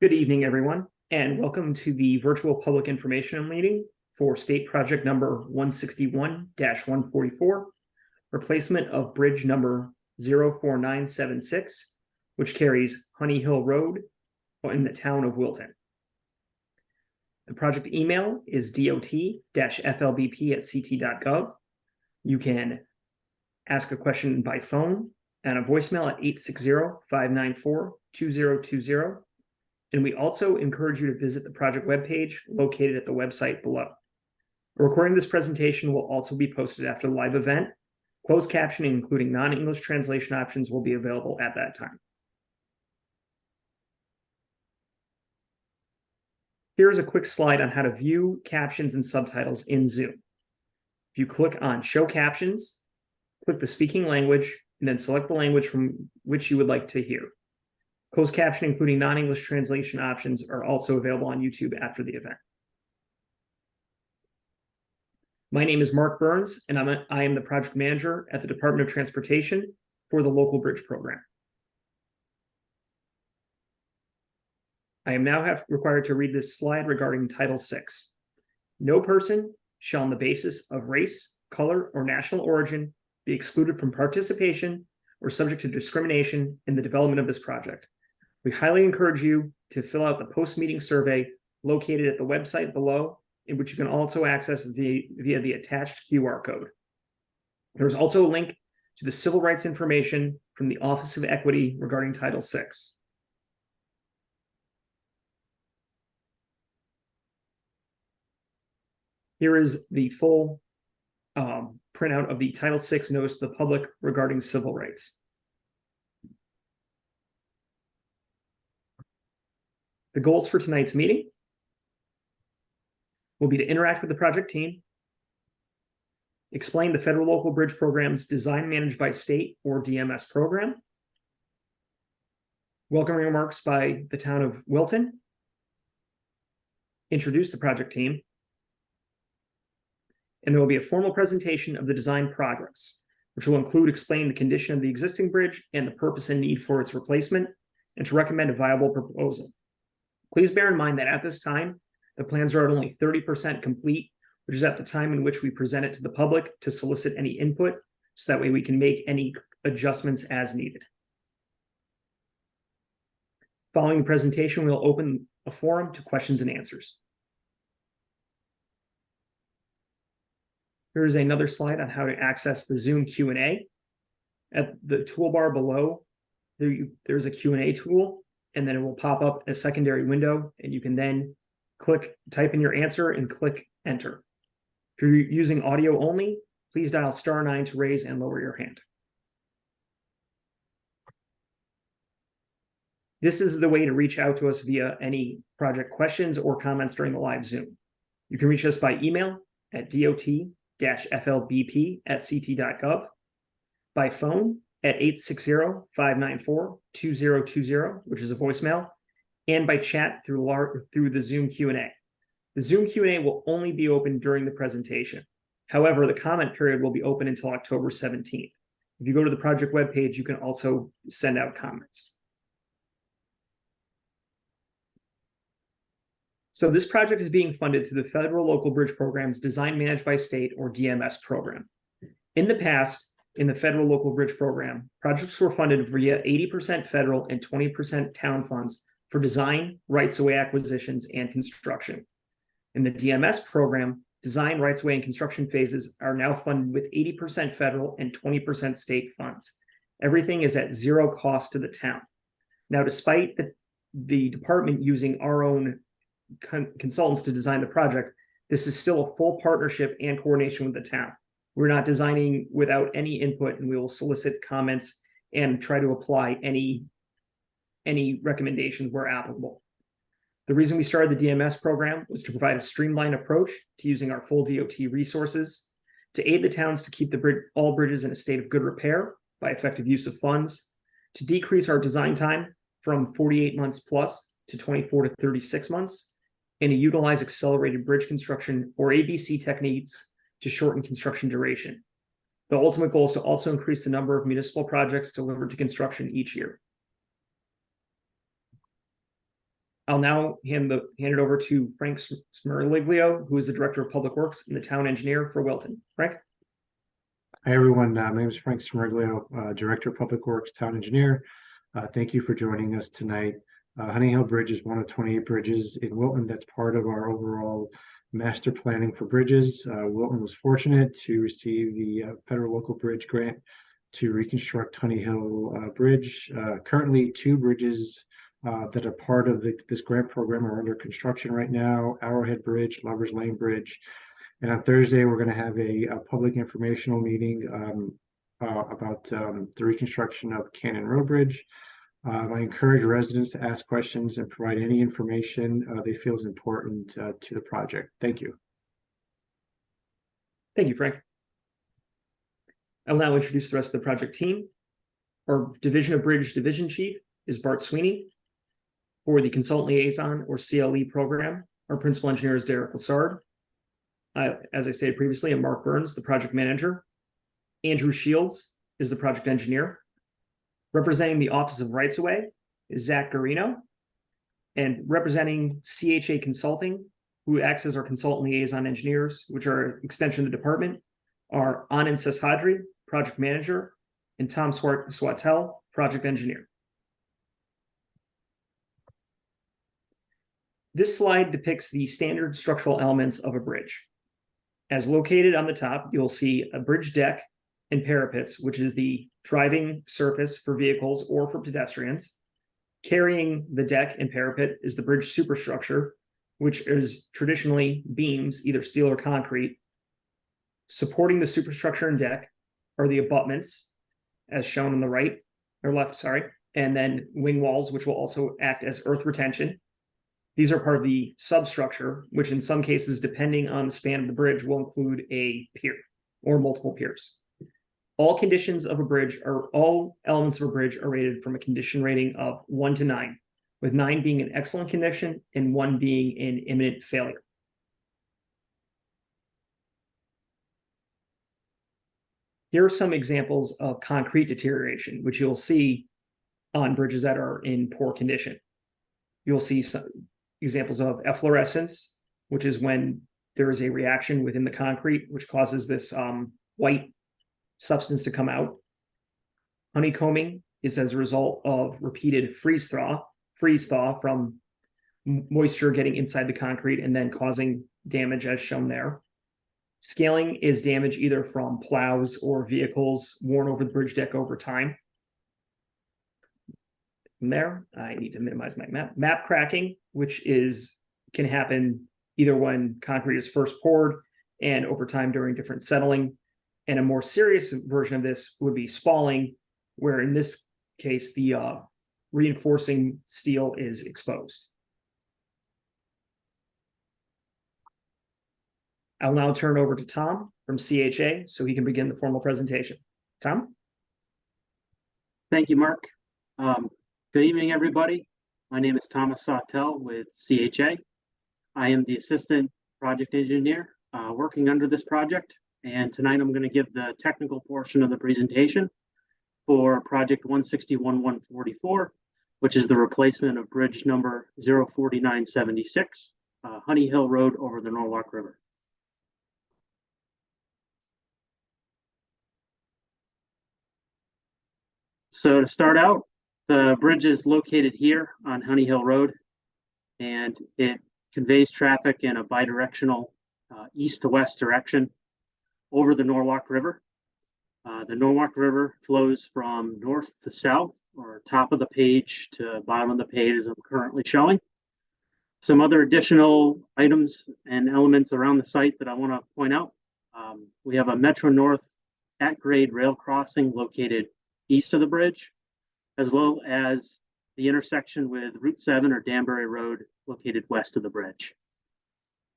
Good evening, everyone, and welcome to the virtual public information meeting for state project number 161-144, replacement of bridge number 04976, which carries Honey Hill Road in the town of Wilton. The project email is dot.flbp@ct.gov. You can ask a question by phone and a voicemail at 860-594-2020. And we also encourage you to visit the project webpage located at the website below. A recording of this presentation will also be posted after the live event. Closed captioning, including non-English translation options, will be available at that time. Here's a quick slide on how to view captions and subtitles in Zoom. If you click on Show Captions, click the speaking language, and then select the language from which you would like to hear. Closed captioning, including non-English translation options, are also available on YouTube after the event. My name is Mark Burns, and I am the project manager at the Department of Transportation for the local bridge program. I am now required to read this slide regarding Title VI. No person shall, on the basis of race, color, or national origin, be excluded from participation or subject to discrimination in the development of this project. We highly encourage you to fill out the post-meeting survey located at the website below, in which you can also access via the attached QR code. There's also a link to the civil rights information from the Office of Equity regarding Title VI. Here is the full printout of the Title VI notice to the public regarding civil rights. The goals for tonight's meeting will be to interact with the project team, explain the federal local bridge program's design managed by state or DMS program, welcoming remarks by the town of Wilton, introduce the project team, and there will be a formal presentation of the design progress, which will include explaining the condition of the existing bridge and the purpose and need for its replacement, and to recommend a viable proposal. Please bear in mind that at this time, the plans are at only 30% complete, which is at the time in which we present it to the public to solicit any input, so that way we can make any adjustments as needed. Following the presentation, we'll open a forum to questions and answers. Here's another slide on how to access the Zoom Q&A. At the toolbar below, there's a Q&A tool, and then it will pop up a secondary window, and you can then type in your answer and click enter. If you're using audio only, please dial *9 to raise and lower your hand. This is the way to reach out to us via any project questions or comments during the live Zoom. You can reach us by email at dot.flbp@ct.gov, by phone at 860-594-2020, which is a voicemail, and by chat through the Zoom Q&A. The Zoom Q&A will only be open during the presentation. However, the comment period will be open until October 17th. If you go to the project webpage, you can also send out comments. So this project is being funded through the Federal Local Bridge Program's Design Managed by State, or DMS program. In the past, in the Federal Local Bridge Program, projects were funded via 80% federal and 20% town funds for design, rights-of-way acquisitions, and construction. In the DMS program, design, rights-of-way, and construction phases are now funded with 80% federal and 20% state funds. Everything is at zero cost to the town. Now, despite the department using our own consultants to design the project, this is still a full partnership and coordination with the town. We're not designing without any input, and we will solicit comments and try to apply any recommendations where applicable. The reason we started the DMS program was to provide a streamlined approach to using our full DOT resources, to aid the towns to keep all bridges in a state of good repair by effective use of funds, to decrease our design time from 48 months plus to 24 to 36 months, and to utilize accelerated bridge construction, or ABC techniques, to shorten construction duration. The ultimate goal is to also increase the number of municipal projects delivered to construction each year. I'll now hand it over to Frank Smirliglio, who is the Director of Public Works and the Town Engineer for Wilton. Frank? Hi, everyone. My name is Frank Smirliglio, Director of Public Works, Town Engineer. Thank you for joining us tonight. Honey Hill Bridge is one of 28 bridges in Wilton that's part of our overall master planning for bridges. Wilton was fortunate to receive the federal local bridge grant to reconstruct Honey Hill Bridge. Currently, 2 bridges that are part of this grant program are under construction right now: Arrowhead Bridge, Lovers Lane Bridge. And on Thursday, we're going to have a public informational meeting about the reconstruction of Cannon Road Bridge. I encourage residents to ask questions and provide any information they feel is important to the project. Thank you. Thank you, Frank. I'll now introduce the rest of the project team. Our Division of Bridge Division Chief is Bart Sweeney. For the Consultant Liaison or CLE program, our Principal Engineer is Derek Lassard. As I stated previously, I'm Mark Burns, the project manager. Andrew Shields is the project engineer. Representing the Office of Rights of Way is Zach Garino. And representing CHA Consulting, who acts as our consultant liaison engineers, which are an extension of the department, are Anand Seshadri, project manager, and Tom Swatel, project engineer. This slide depicts the standard structural elements of a bridge. As located on the top, you'll see a bridge deck and parapets, which is the driving surface for vehicles or for pedestrians. Carrying the deck and parapet is the bridge superstructure, which is traditionally beams, either steel or concrete. Supporting the superstructure and deck are the abutments, as shown on the right or left, sorry, and then wing walls, which will also act as earth retention. These are part of the substructure, which in some cases, depending on the span of the bridge, will include a pier or multiple piers. All conditions of a bridge, or all elements of a bridge, are rated from a condition rating of 1 to 9, with 9 being in excellent condition and 1 being in imminent failure. Here are some examples of concrete deterioration, which you'll see on bridges that are in poor condition. You'll see some examples of efflorescence, which is when there is a reaction within the concrete, which causes this white substance to come out. Honeycombing is as a result of repeated freeze thaw from moisture getting inside the concrete and then causing damage, as shown there. Scaling is damage either from plows or vehicles worn over the bridge deck over time. From there, I need to minimize my map. Map cracking, which can happen either when concrete is first poured and over time during different settling. And a more serious version of this would be spalling, where in this case, the reinforcing steel is exposed. I'll now turn over to Tom from CHA so he can begin the formal presentation. Tom? Thank you, Mark. Good evening, everybody. My name is Thomas Sawtell with CHA. I am the Assistant Project Engineer working under this project. And tonight I'm going to give the technical portion of the presentation for project 161-144, which is the replacement of bridge number 04976, Honey Hill Road over the Norwalk River. So to start out, the bridge is located here on Honey Hill Road, and it conveys traffic in a bidirectional east to west direction over the Norwalk River. The Norwalk River flows from north to south, or top of the page to bottom of the page, as I'm currently showing. Some other additional items and elements around the site that I want to point out. We have a Metro North at-grade rail crossing located east of the bridge, as well as the intersection with Route 7 or Danbury Road located west of the bridge.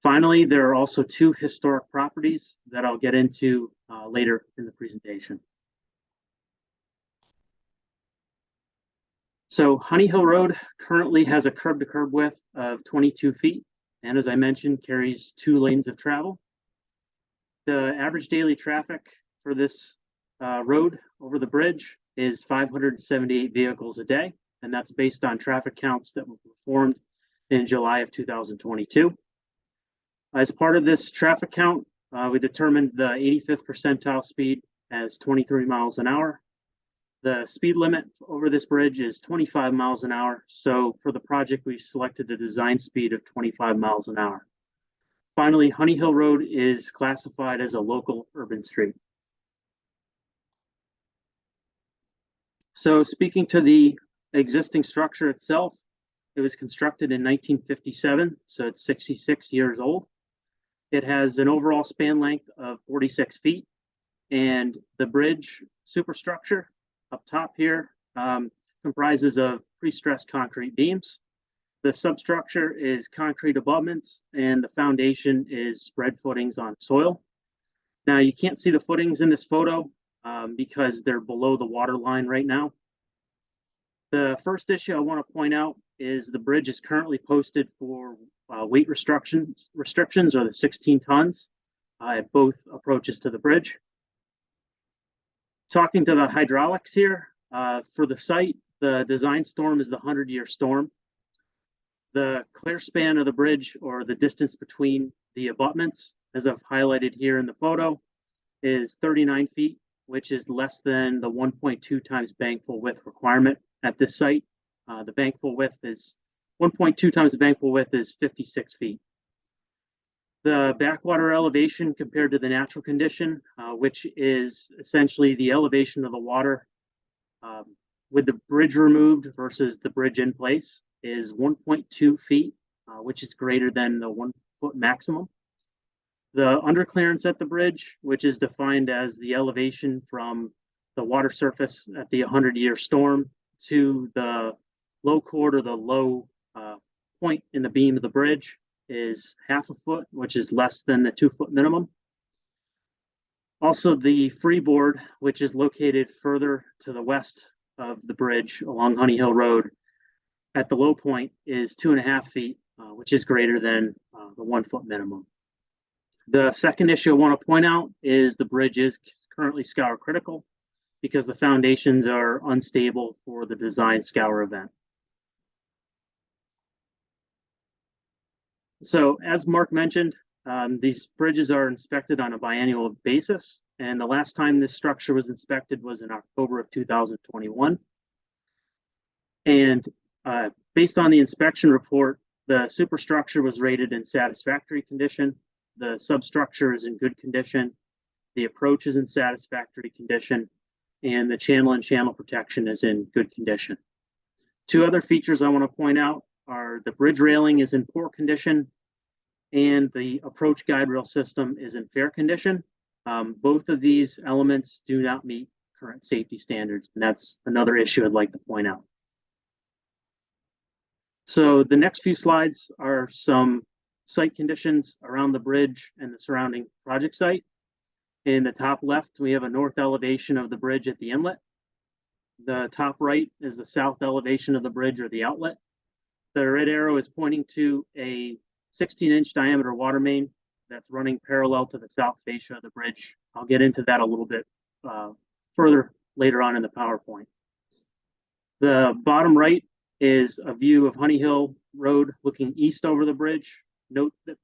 Finally, there are also 2 historic properties that I'll get into later in the presentation. So Honey Hill Road currently has a curb-to-curb width of 22 feet, and as I mentioned, carries 2 lanes of travel. The average daily traffic for this road over the bridge is 578 vehicles a day, and that's based on traffic counts that were performed in July of 2022. As part of this traffic count, we determined the 85th percentile speed as 23 miles an hour. The speed limit over this bridge is 25 miles an hour. So for the project, we selected a design speed of 25 miles an hour. Finally, Honey Hill Road is classified as a local urban street. So speaking to the existing structure itself, it was constructed in 1957, so it's 66 years old. It has an overall span length of 46 feet, and the bridge superstructure up top here comprises of pre-stressed concrete beams. The substructure is concrete abutments, and the foundation is spread footings on soil. Now, you can't see the footings in this photo because they're below the water line right now. The first issue I want to point out is the bridge is currently posted for weight restrictions or the 16 tons at both approaches to the bridge. Talking to the hydraulics here, for the site, the design storm is the 100-year storm. The clear span of the bridge, or the distance between the abutments, as I've highlighted here in the photo, is 39 feet, which is less than the 1.2 times bank full width requirement at this site. The bank full width is 1.2 times the bank full width is 56 feet. The backwater elevation compared to the natural condition, which is essentially the elevation of the water with the bridge removed versus the bridge in place, is 1.2 feet, which is greater than the 1 foot maximum. The underclearance at the bridge, which is defined as the elevation from the water surface at the 100-year storm to the low chord or the low point in the beam of the bridge, is 0.5 foot, which is less than the 2 foot minimum. Also, the freeboard, which is located further to the west of the bridge along Honey Hill Road, at the low point is 2.5 feet, which is greater than the 1 foot minimum. The second issue I want to point out is the bridge is currently scour critical because the foundations are unstable for the design scour event. So as Mark mentioned, these bridges are inspected on a biannual basis, and the last time this structure was inspected was in October of 2021. And based on the inspection report, the superstructure was rated in satisfactory condition, the substructure is in good condition, the approach is in satisfactory condition, and the channel and channel protection is in good condition. Two other features I want to point out are the bridge railing is in poor condition and the approach guide rail system is in fair condition. Both of these elements do not meet current safety standards, and that's another issue I'd like to point out. So the next few slides are some site conditions around the bridge and the surrounding project site. In the top left, we have a north elevation of the bridge at the inlet. The top right is the south elevation of the bridge or the outlet. The red arrow is pointing to a 16-inch diameter water main that's running parallel to the south fascia of the bridge. I'll get into that a little bit further later on in the PowerPoint. The bottom right is a view of Honey Hill Road looking east over the bridge. Note that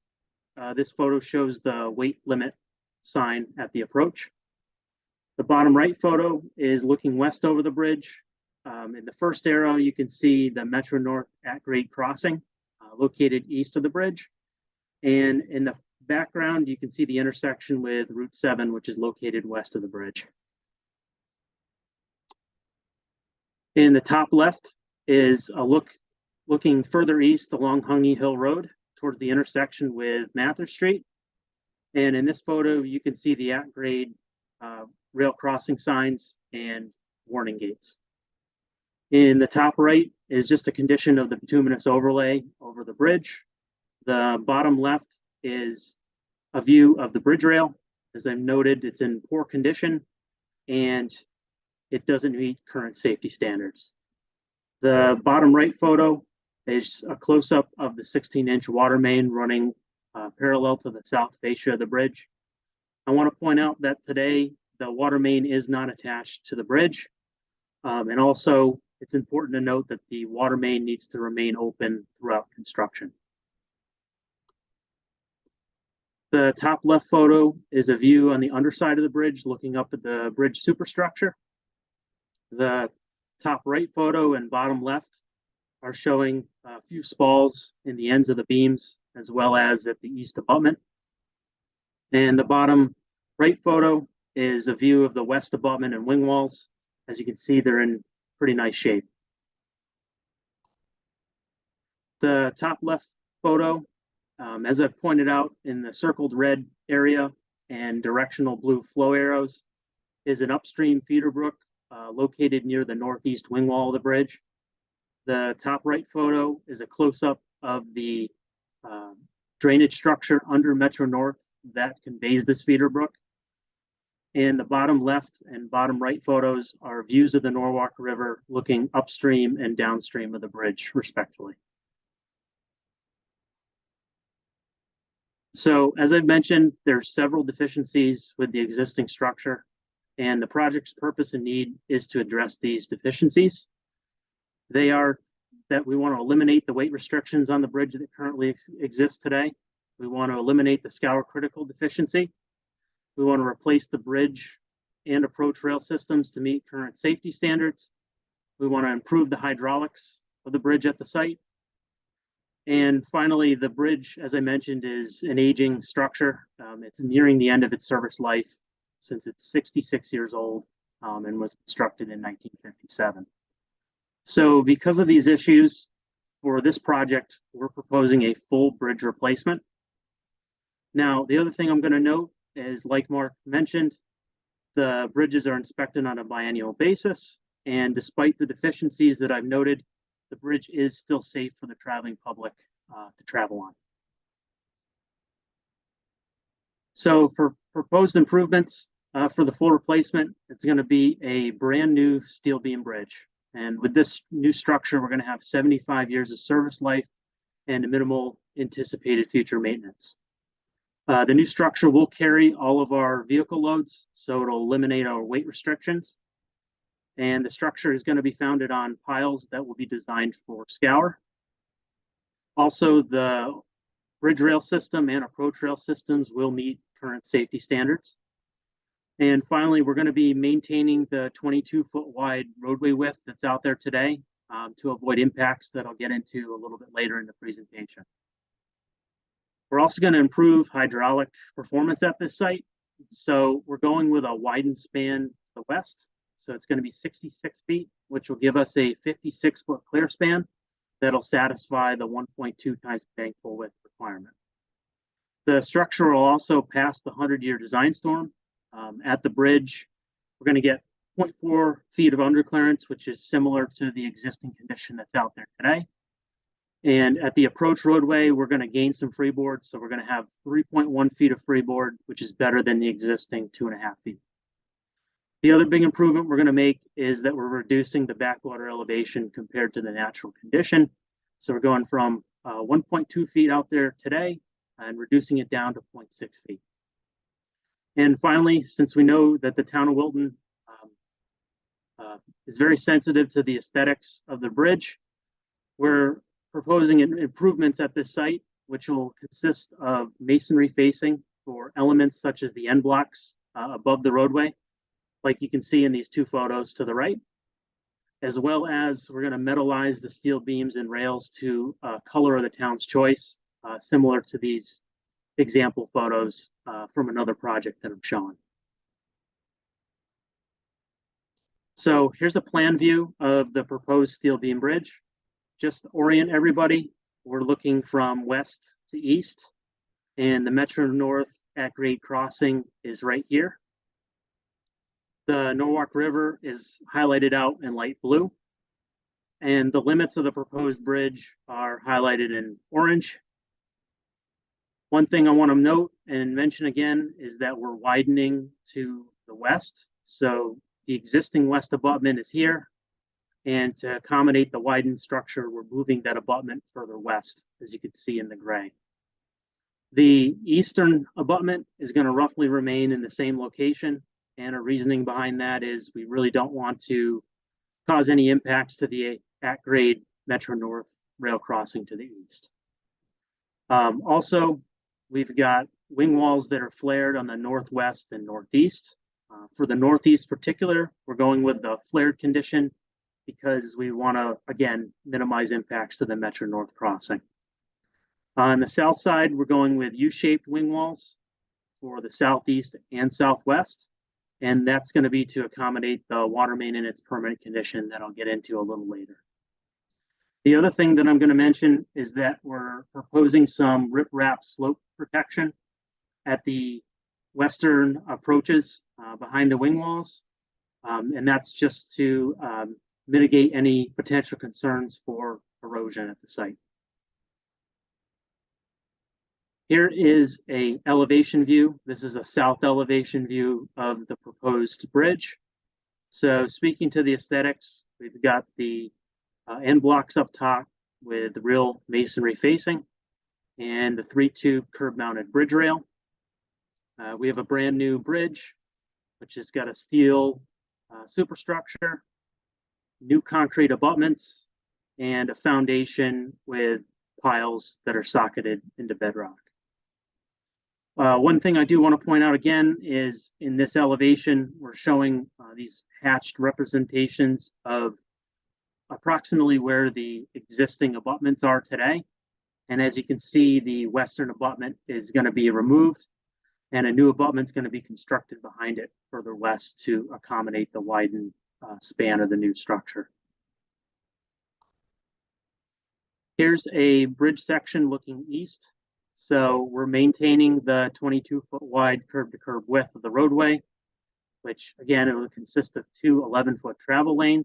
this photo shows the weight limit sign at the approach. The bottom right photo is looking west over the bridge. In the first arrow, you can see the Metro North at-grade crossing located east of the bridge. And in the background, you can see the intersection with Route 7, which is located west of the bridge. In the top left is a looking further east along Honey Hill Road towards the intersection with Mather Street. And in this photo, you can see the at-grade rail crossing signs and warning gates. In the top right is just a condition of the bituminous overlay over the bridge. The bottom left is a view of the bridge rail. As I've noted, it's in poor condition and it doesn't meet current safety standards. The bottom right photo is a close-up of the 16-inch water main running parallel to the south fascia of the bridge. I want to point out that today the water main is not attached to the bridge. And also it's important to note that the water main needs to remain open throughout construction. The top left photo is a view on the underside of the bridge looking up at the bridge superstructure. The top right photo and bottom left are showing a few spalls in the ends of the beams as well as at the east abutment. And the bottom right photo is a view of the west abutment and wing walls. As you can see, they're in pretty nice shape. The top left photo, as I pointed out in the circled red area and directional blue flow arrows, is an upstream feeder brook located near the northeast wing wall of the bridge. The top right photo is a close-up of the drainage structure under Metro North that conveys this feeder brook. And the bottom left and bottom right photos are views of the Norwalk River looking upstream and downstream of the bridge, respectively. So, as I've mentioned, there's several deficiencies with the existing structure, and the project's purpose and need is to address these deficiencies. They are that we want to eliminate the weight restrictions on the bridge that currently exists today. We want to eliminate the scour critical deficiency. We want to replace the bridge and approach rail systems to meet current safety standards. We want to improve the hydraulics of the bridge at the site. And finally, the bridge, as I mentioned, is an aging structure. It's nearing the end of its service life since it's 66 years old and was constructed in 1957. So because of these issues, for this project, we're proposing a full bridge replacement. Now, the other thing I'm going to note is, like Mark mentioned, the bridges are inspected on a biennial basis, and despite the deficiencies that I've noted, the bridge is still safe for the traveling public to travel on. So for proposed improvements for the full replacement, it's going to be a brand new steel beam bridge. And with this new structure, we're going to have 75 years of service life and a minimal anticipated future maintenance. The new structure will carry all of our vehicle loads, so it'll eliminate our weight restrictions. And the structure is going to be founded on piles that will be designed for scour. Also, the bridge rail system and approach rail systems will meet current safety standards. And finally, we're going to be maintaining the 22-foot wide roadway width that's out there today to avoid impacts that I'll get into a little bit later in the presentation. We're also going to improve hydraulic performance at this site. So we're going with a widened span to the west. So it's going to be 66 feet, which will give us a 56-foot clear span that'll satisfy the 1.2 times bank full width requirement. The structure will also pass the 100-year design storm. At the bridge, we're going to get 0.4 feet of underclearance, which is similar to the existing condition that's out there today. And at the approach roadway, we're going to gain some freeboard. So we're going to have 3.1 feet of freeboard, which is better than the existing 2.5 feet. The other big improvement we're going to make is that we're reducing the backwater elevation compared to the natural condition. So we're going from 1.2 feet out there today and reducing it down to 0.6 feet. And finally, since we know that the town of Wilton is very sensitive to the aesthetics of the bridge, we're proposing improvements at this site, which will consist of masonry facing for elements such as the end blocks above the roadway, like you can see in these two photos to the right, as well as we're going to metallize the steel beams and rails to color of the town's choice, similar to these example photos from another project that I'm showing. So here's a plan view of the proposed steel beam bridge. Just to orient everybody, we're looking from west to east, and the Metro North at grade crossing is right here. The Norwalk River is highlighted out in light blue, and the limits of the proposed bridge are highlighted in orange. One thing I want to note and mention again is that we're widening to the west. So the existing west abutment is here. And to accommodate the widened structure, we're moving that abutment further west, as you can see in the gray. The eastern abutment is going to roughly remain in the same location. And a reasoning behind that is we really don't want to cause any impacts to the at-grade Metro North rail crossing to the east. Also, we've got wing walls that are flared on the northwest and northeast. For the northeast particular, we're going with the flared condition because we want to, again, minimize impacts to the Metro North crossing. On the south side, we're going with U-shaped wing walls for the southeast and southwest, and that's going to be to accommodate the water main in its permanent condition that I'll get into a little later. The other thing that I'm going to mention is that we're proposing some riprap slope protection at the western approaches behind the wing walls, and that's just to mitigate any potential concerns for erosion at the site. Here is an elevation view. This is a south elevation view of the proposed bridge. So speaking to the aesthetics, we've got the end blocks up top with the real masonry facing and the 3-tube curb mounted bridge rail. We have a brand new bridge, which has got a steel superstructure, new concrete abutments, and a foundation with piles that are socketed into bedrock. One thing I do want to point out again is in this elevation, we're showing these hatched representations of approximately where the existing abutments are today. And as you can see, the western abutment is going to be removed and a new abutment is going to be constructed behind it further west to accommodate the widened span of the new structure. Here's a bridge section looking east. So we're maintaining the 22-foot wide curb-to-curb width of the roadway, which again, it will consist of two 11-foot travel lanes.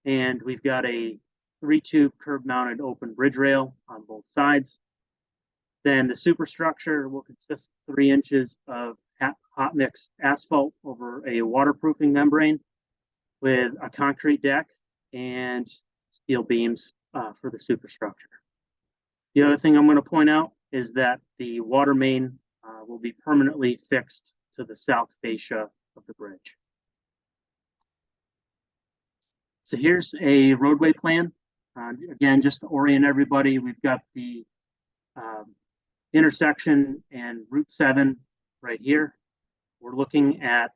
And we've got a 3-tube curb-mounted open bridge rail on both sides. Then the superstructure will consist of 3 inches of hot mix asphalt over a waterproofing membrane with a concrete deck and steel beams for the superstructure. The other thing I'm going to point out is that the water main will be permanently fixed to the south fascia of the bridge. So here's a roadway plan. Again, just to orient everybody, we've got the intersection and Route 7 right here. We're looking at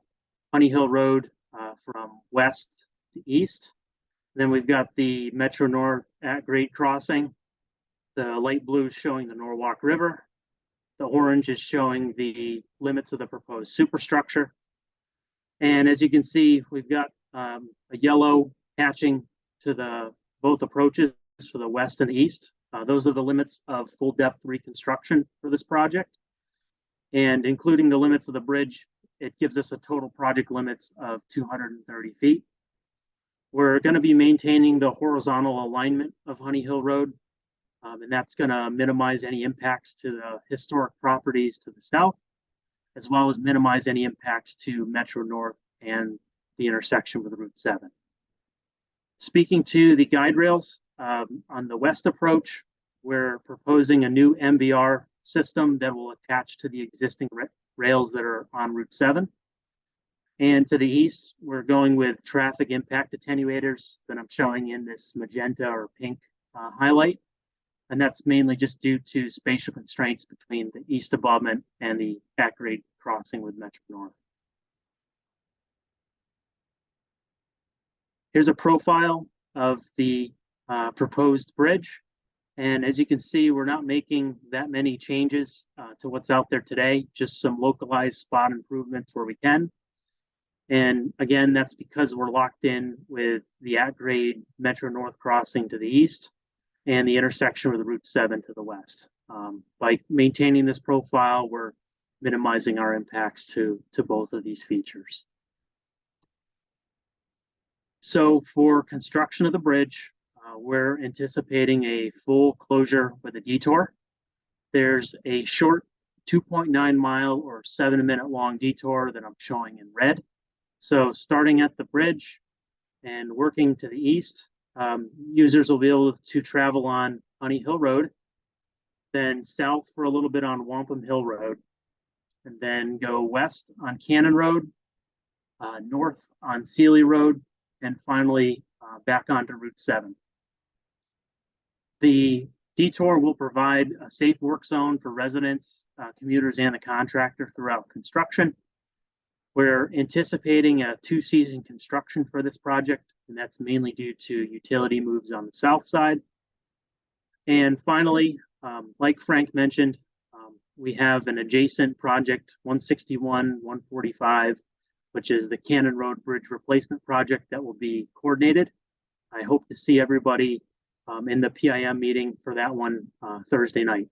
Honey Hill Road from west to east. Then we've got the Metro North at-grade crossing. The light blue is showing the Norwalk River. The orange is showing the limits of the proposed superstructure. And as you can see, we've got a yellow hatching to both approaches for the west and east. Those are the limits of full depth reconstruction for this project. And including the limits of the bridge, it gives us a total project limits of 230 feet. We're going to be maintaining the horizontal alignment of Honey Hill Road. And that's going to minimize any impacts to the historic properties to the south, as well as minimize any impacts to Metro North and the intersection with Route 7. Speaking to the guide rails, on the west approach, we're proposing a new MBR system that will attach to the existing rails that are on Route 7. And to the east, we're going with traffic impact attenuators that I'm showing in this magenta or pink highlight. And that's mainly just due to spatial constraints between the east abutment and the at-grade crossing with Metro North. Here's a profile of the proposed bridge. And as you can see, we're not making that many changes to what's out there today, just some localized spot improvements where we can. And again, that's because we're locked in with the at-grade Metro North crossing to the east and the intersection with Route 7 to the west. By maintaining this profile, we're minimizing our impacts to both of these features. So for construction of the bridge, we're anticipating a full closure with a detour. There's a short 2.9 mile or 7-minute long detour that I'm showing in red. So starting at the bridge and working to the east, users will be able to travel on Honey Hill Road, then south for a little bit on Wampum Hill Road, and then go west on Cannon Road, north on Sealy Road, and finally back onto Route 7. The detour will provide a safe work zone for residents, commuters, and the contractor throughout construction. We're anticipating a 2-season construction for this project, and that's mainly due to utility moves on the south side. And finally, like Frank mentioned, we have an adjacent project, 161-145, which is the Cannon Road Bridge Replacement Project that will be coordinated. I hope to see everybody in the PIM meeting for that one Thursday night.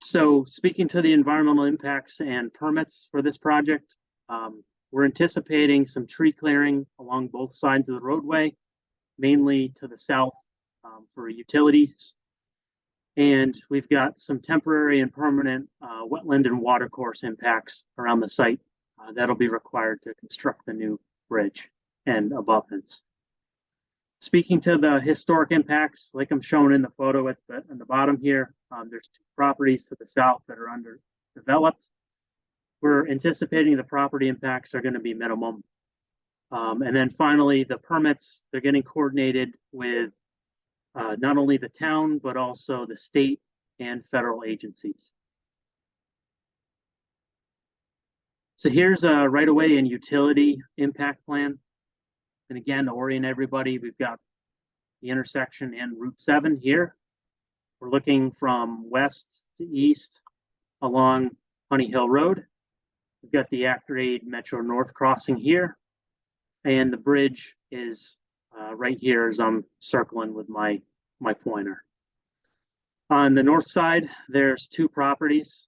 So speaking to the environmental impacts and permits for this project, we're anticipating some tree clearing along both sides of the roadway, mainly to the south for utilities. And we've got some temporary and permanent wetland and watercourse impacts around the site that'll be required to construct the new bridge and abutments. Speaking to the historic impacts, like I'm showing in the photo at the bottom here, there's 2 properties to the south that are underdeveloped. We're anticipating the property impacts are going to be minimum. And then finally, the permits, they're getting coordinated with not only the town, but also the state and federal agencies. So here's a right-of-way and utility impact plan. And again, to orient everybody, we've got the intersection and Route 7 here. We're looking from west to east along Honey Hill Road. We've got the Actorade Metro North crossing here. And the bridge is right here as I'm circling with my pointer. On the north side, there's 2 properties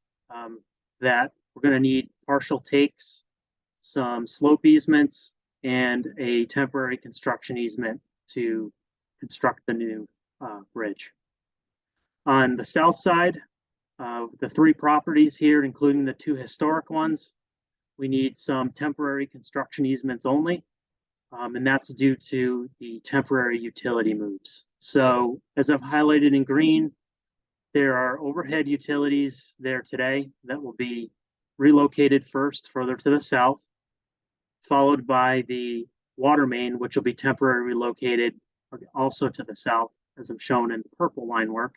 that we're going to need partial takes, some slope easements, and a temporary construction easement to construct the new bridge. On the south side, the 3 properties here, including the 2 historic ones, we need some temporary construction easements only, and that's due to the temporary utility moves. So as I've highlighted in green, there are overhead utilities there today that will be relocated first further to the south, followed by the water main, which will be temporarily relocated also to the south, as I'm shown in the purple line work.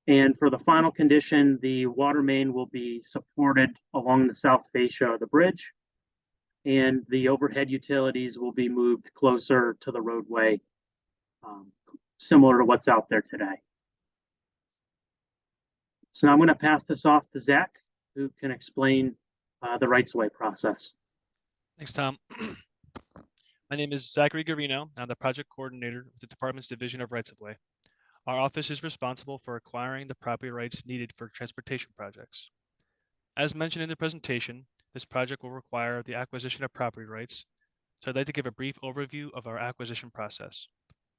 And for the final condition, the water main will be supported along the south fascia of the bridge, and the overhead utilities will be moved closer to the roadway, similar to what's out there today. So now I'm going to pass this off to Zach, who can explain the rights-of-way process. Thanks, Tom. My name is Zachary Garino. I'm the project coordinator with the department's Division of Rights-of-Way. Our office is responsible for acquiring the property rights needed for transportation projects. As mentioned in the presentation, this project will require the acquisition of property rights, so I'd like to give a brief overview of our acquisition process.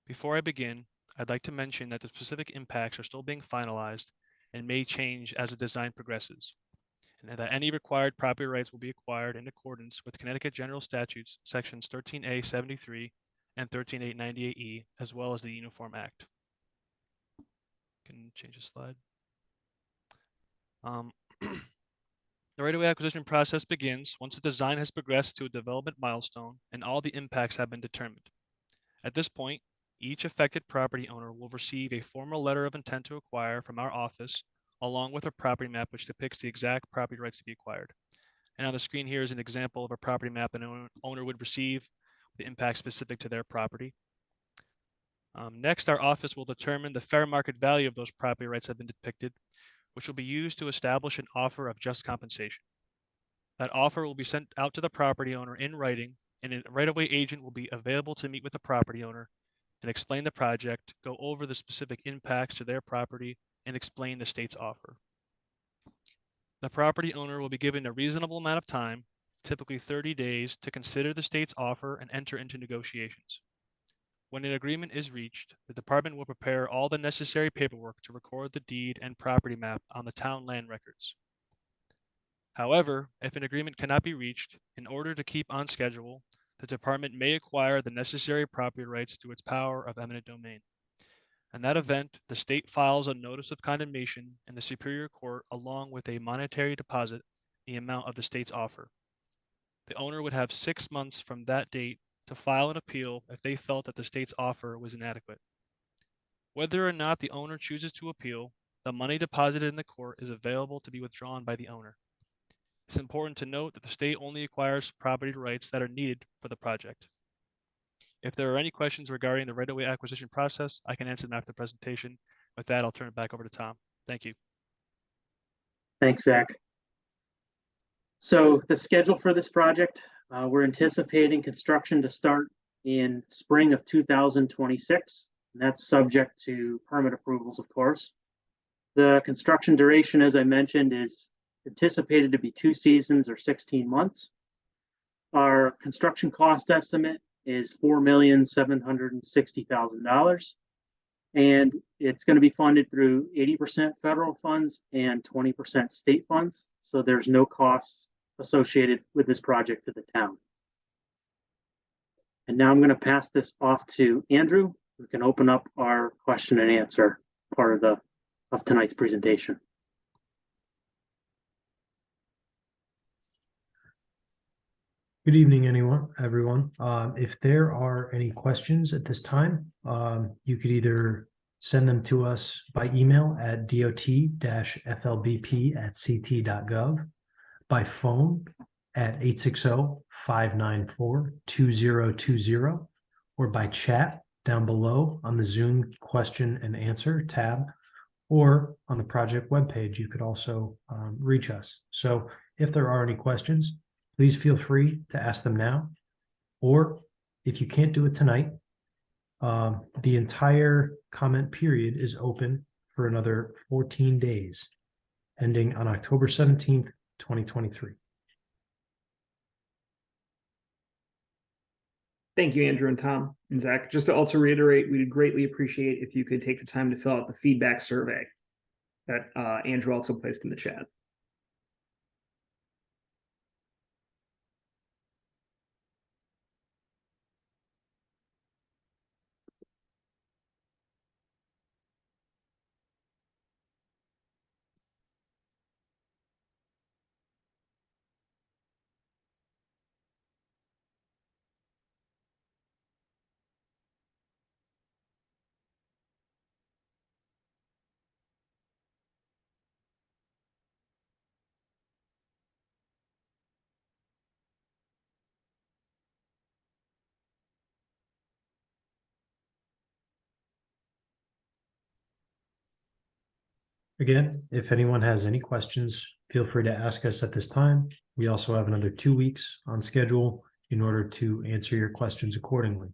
Before I begin, I'd like to mention that the specific impacts are still being finalized and may change as the design progresses, and that any required property rights will be acquired in accordance with Connecticut General Statutes sections 13A 73 and 13898E, as well as the Uniform Act. Can change the slide. The right-of-way acquisition process begins once the design has progressed to a development milestone and all the impacts have been determined. At this point, each affected property owner will receive a formal letter of intent to acquire from our office, along with a property map which depicts the exact property rights to be acquired. And on the screen here is an example of a property map an owner would receive, the impact specific to their property. Next, our office will determine the fair market value of those property rights that have been depicted, which will be used to establish an offer of just compensation. That offer will be sent out to the property owner in writing, and a right-of-way agent will be available to meet with the property owner and explain the project, go over the specific impacts to their property, and explain the state's offer. The property owner will be given a reasonable amount of time, typically 30 days, to consider the state's offer and enter into negotiations. When an agreement is reached, the department will prepare all the necessary paperwork to record the deed and property map on the town land records. However, if an agreement cannot be reached, in order to keep on schedule, the department may acquire the necessary property rights through its power of eminent domain. In that event, the state files a notice of condemnation in the Superior Court along with a monetary deposit, the amount of the state's offer. The owner would have 6 months from that date to file an appeal if they felt that the state's offer was inadequate. Whether or not the owner chooses to appeal, the money deposited in the court is available to be withdrawn by the owner. It's important to note that the state only acquires property rights that are needed for the project. If there are any questions regarding the right-of-way acquisition process, I can answer them after the presentation. With that, I'll turn it back over to Tom. Thank you. Thanks, Zach. So the schedule for this project, we're anticipating construction to start in spring of 2026. And that's subject to permit approvals, of course. The construction duration, as I mentioned, is anticipated to be 2 seasons or 16 months. Our construction cost estimate is $4,760,000. And it's going to be funded through 80% federal funds and 20% state funds. So there's no costs associated with this project to the town. And now I'm going to pass this off to Andrew, who can open up our question and answer part of tonight's presentation. Good evening, everyone. If there are any questions at this time, you could either send them to us by email at dot-flbp@ct.gov, by phone at 860-594-2020, or by chat down below on the Zoom question and answer tab, or on the project webpage. You could also reach us. So if there are any questions, please feel free to ask them now, or if you can't do it tonight, the entire comment period is open for another 14 days, ending on October 17th, 2023. Thank you, Andrew and Tom and Zach. Just to also reiterate, we'd greatly appreciate if you could take the time to fill out the feedback survey that Andrew also placed in the chat. Again, if anyone has any questions, feel free to ask us at this time. We also have another 2 weeks on schedule in order to answer your questions accordingly.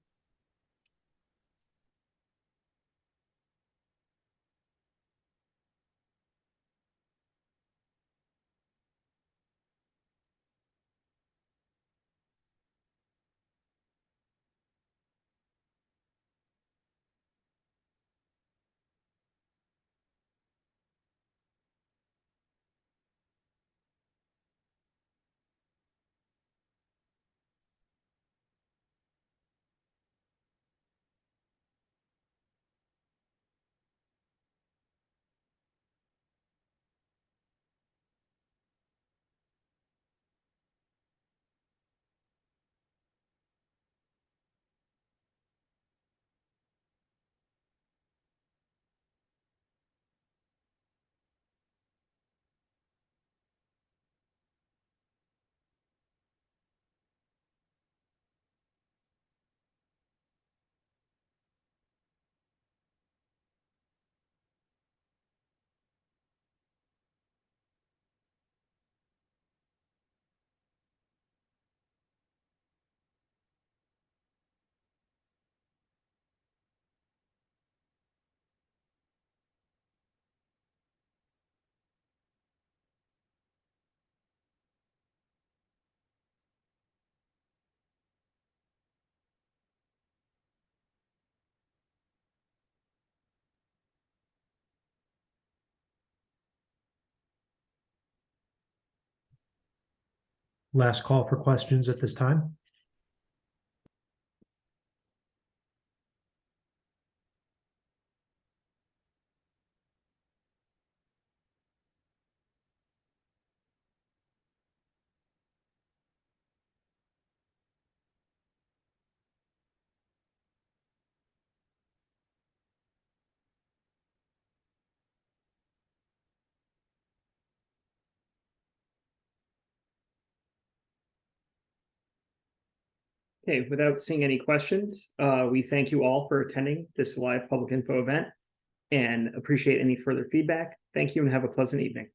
Last call for questions at this time. Okay, without seeing any questions, we thank you all for attending this live public info event and appreciate any further feedback. Thank you and have a pleasant evening.